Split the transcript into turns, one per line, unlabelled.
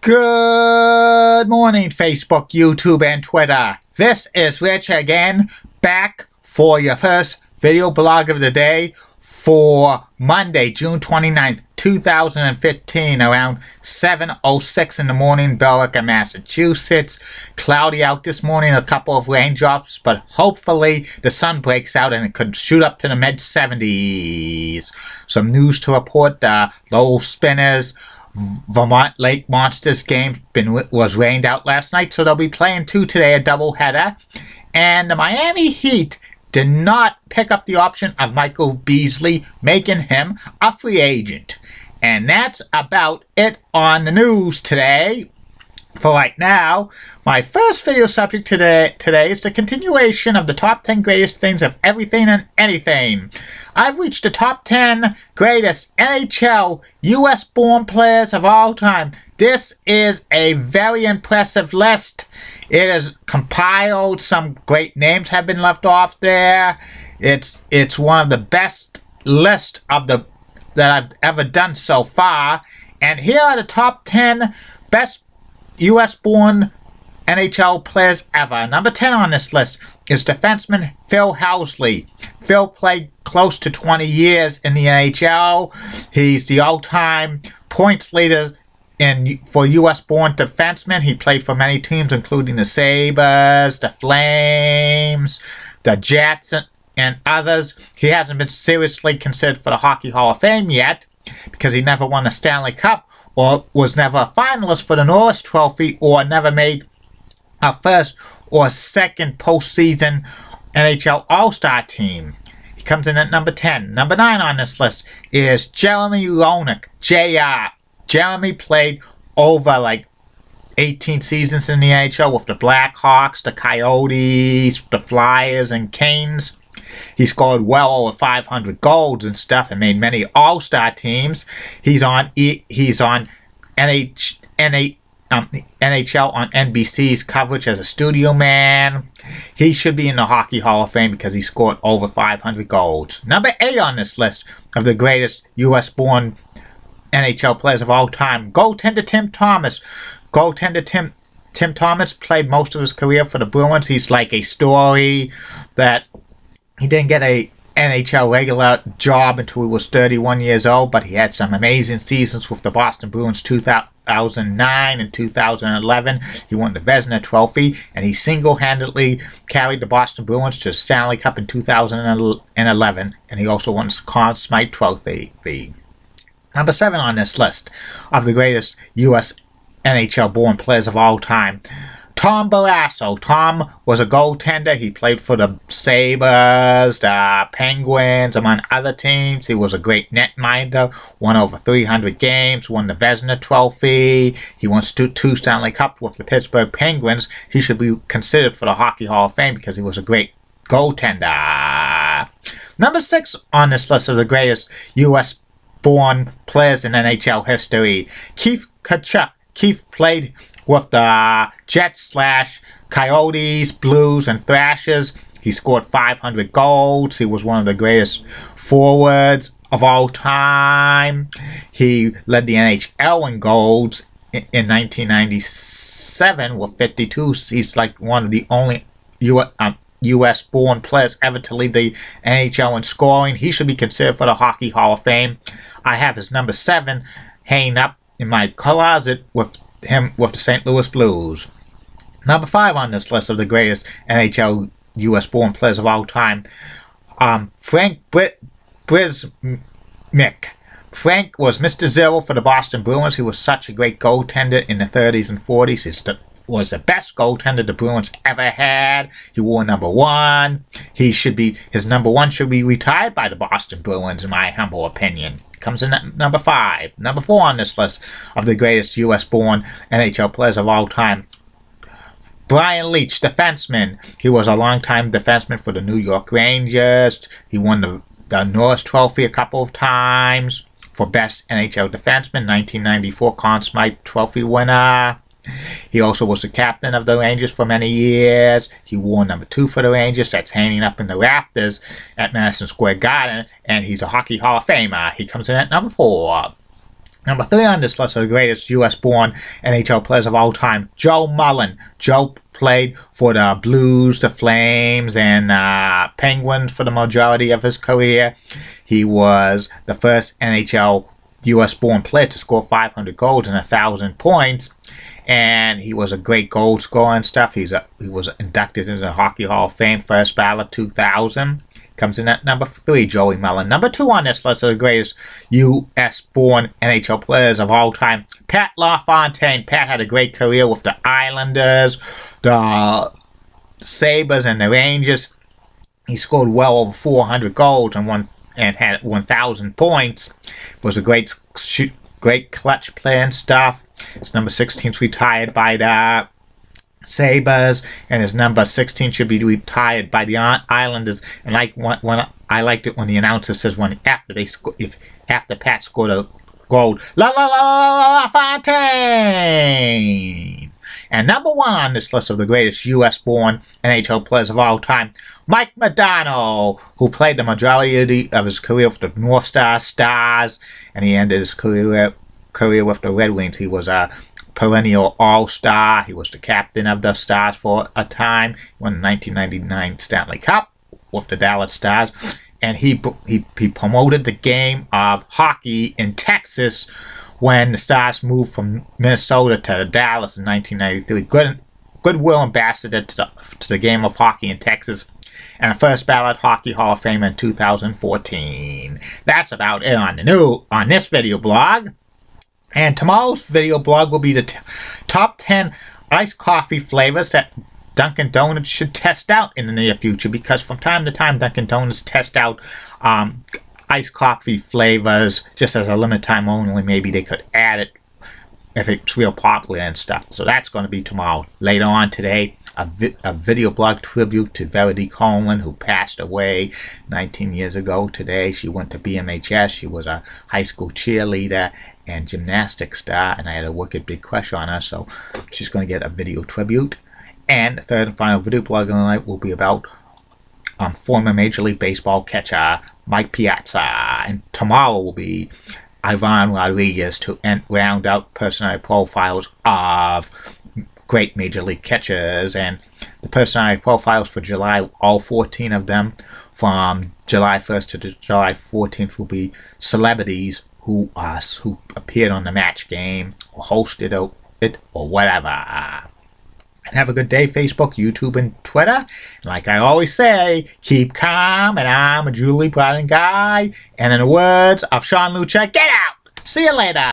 Good morning, Facebook, YouTube, and Twitter. This is Rich again, back for your first video blog of the day for Monday, June 29th, 2015, around 7:06 in the morning, Billerica, Massachusetts. Cloudy out this morning, a couple of raindrops, but hopefully the sun breaks out and it could shoot up to the mid-70s. Some news to report, Lowell Spinners Vermont Lake Monsters game was rained out last night, so they'll be playing two today, a doubleheader. And the Miami Heat did not pick up the option of Michael Beasley, making him a free agent. And that's about it on the news today. For right now, my first video subject today is the continuation of the top 10 greatest things of everything and anything. I've reached the top 10 greatest NHL US-born players of all time. This is a very impressive list. It is compiled. Some great names have been left off there. It's one of the best lists that I've ever done so far. And here are the top 10 best U.S.-born NHL players ever. Number 10 on this list is defenseman Phil Housley. Phil played close to 20 years in the NHL. He's the all-time points leader for U.S.-born defensemen. He played for many teams, including the Sabres, the Flames, the Jets, and others. He hasn't been seriously considered for the Hockey Hall of Fame yet, because he never won a Stanley Cup, or was never a finalist for the Norris Trophy, or never made a first or second postseason NHL All-Star team. He comes in at number 10. Number 9 on this list is Jeremy Roenick, JR. Jeremy played over like 18 seasons in the NHL with the Blackhawks, the Coyotes, the Flyers, and Canes. He scored well over 500 goals and stuff, and made many All-Star teams. He's on NHL on NBC's coverage as a studio man. He should be in the Hockey Hall of Fame because he scored over 500 goals. Number 8 on this list of the greatest U.S.-born NHL players of all time, goaltender Tim Thomas. Goaltender Tim Thomas played most of his career for the Bruins. He's like a story that he didn't get a NHL regular job until he was 31 years old, but he had some amazing seasons with the Boston Bruins 2009 and 2011. He won the Vezina Trophy, and he single-handedly carried the Boston Bruins to the Stanley Cup in 2011, and he also won the Conn Smythe Trophy. Number 7 on this list of the greatest U.S. NHL-born players of all time, Tom Barrasso. Tom was a goaltender. He played for the Sabres, the Penguins, among other teams. He was a great netminder, won over 300 games, won the Vezina Trophy. He won two Stanley Cups with the Pittsburgh Penguins. He should be considered for the Hockey Hall of Fame because he was a great goaltender. Number 6 on this list of the greatest U.S.-born players in NHL history, Keith Tkachuk. Keith played with the Jets/Coyotes, Blues, and Thrashers. He scored 500 goals. He was one of the greatest forwards of all time. He led the NHL in goals in 1997 with 52. He's like one of the only U.S.-born players ever to lead the NHL in scoring. He should be considered for the Hockey Hall of Fame. I have his number 7 hanging up in my closet with him with the St. Louis Blues. Number 5 on this list of the greatest NHL U.S.-born players of all time, Frank Brismic. Frank was Mr. Zero for the Boston Bruins. He was such a great goaltender in the 30s and 40s. He was the best goaltender the Bruins ever had. He wore number 1. His number 1 should be retired by the Boston Bruins, in my humble opinion. Comes in at number 5. Number 4 on this list of the greatest U.S.-born NHL players of all time, Brian Leetch, defenseman. He was a longtime defenseman for the New York Rangers. He won the Norris Trophy a couple of times for best NHL defenseman, 1994 Conn Smythe Trophy winner. He also was the captain of the Rangers for many years. He wore number 2 for the Rangers. That's hanging up in the rafters at Madison Square Garden. And he's a Hockey Hall of Famer. He comes in at number 4. Number 3 on this list of the greatest U.S.-born NHL players of all time, Joe Mullen. Joe played for the Blues, the Flames, and Penguins for the majority of his career. He was the first NHL U.S.-born player to score 500 goals and 1,000 points. And he was a great goal scorer and stuff. He was inducted into the Hockey Hall of Fame, first ballot 2000. Comes in at number 3, Joey Mullen. Number 2 on this list of the greatest U.S.-born NHL players of all time, Pat LaFontaine. Pat had a great career with the Islanders, the Sabres, and the Rangers. He scored well over 400 goals and had 1,000 points. Was a great clutch player and stuff. His number 16 is retired by the Sabres, and his number 16 should be retired by the Islanders. And when I liked it when the announcer says after Pat scored a goal, LaFontaine. And number 1 on this list of the greatest U.S.-born NHL players of all time, Mike Modano, who played the majority of his career with the North Star Stars, and he ended his career with the Red Wings. He was a perennial all-star. He was the captain of the Stars for a time. He won the 1999 Stanley Cup with the Dallas Stars. And he promoted the game of hockey in Texas when the Stars moved from Minnesota to Dallas in 1993. Goodwill ambassador to the game of hockey in Texas. And a first ballot Hockey Hall of Fame in 2014. That's about it on this video blog. And tomorrow's video blog will be the top 10 iced coffee flavors that Dunkin' Donuts should test out in the near future, because from time to time Dunkin' Donuts test out iced coffee flavors just as a limited time only. Maybe they could add it if it's real popular and stuff. So that's going to be tomorrow. Later on today, a video blog tribute to Verity Coleman, who passed away 19 years ago today. She went to BMHS. She was a high school cheerleader and gymnastics star, and I had a wicked big crush on her, so she's going to get a video tribute. And the third and final video blog of the night will be about former Major League Baseball catcher Mike Piazza. And tomorrow will be Ivan Rodriguez to round out personality profiles of great Major League catchers. And the personality profiles for July, all 14 of them, from July 1st to July 14th, will be celebrities who appeared on the match game or hosted it or whatever. And have a good day, Facebook, YouTube, and Twitter. And like I always say, keep calm, and I'm a Julie Biden guy. And in the words of Sean Lucha, get out! See you later!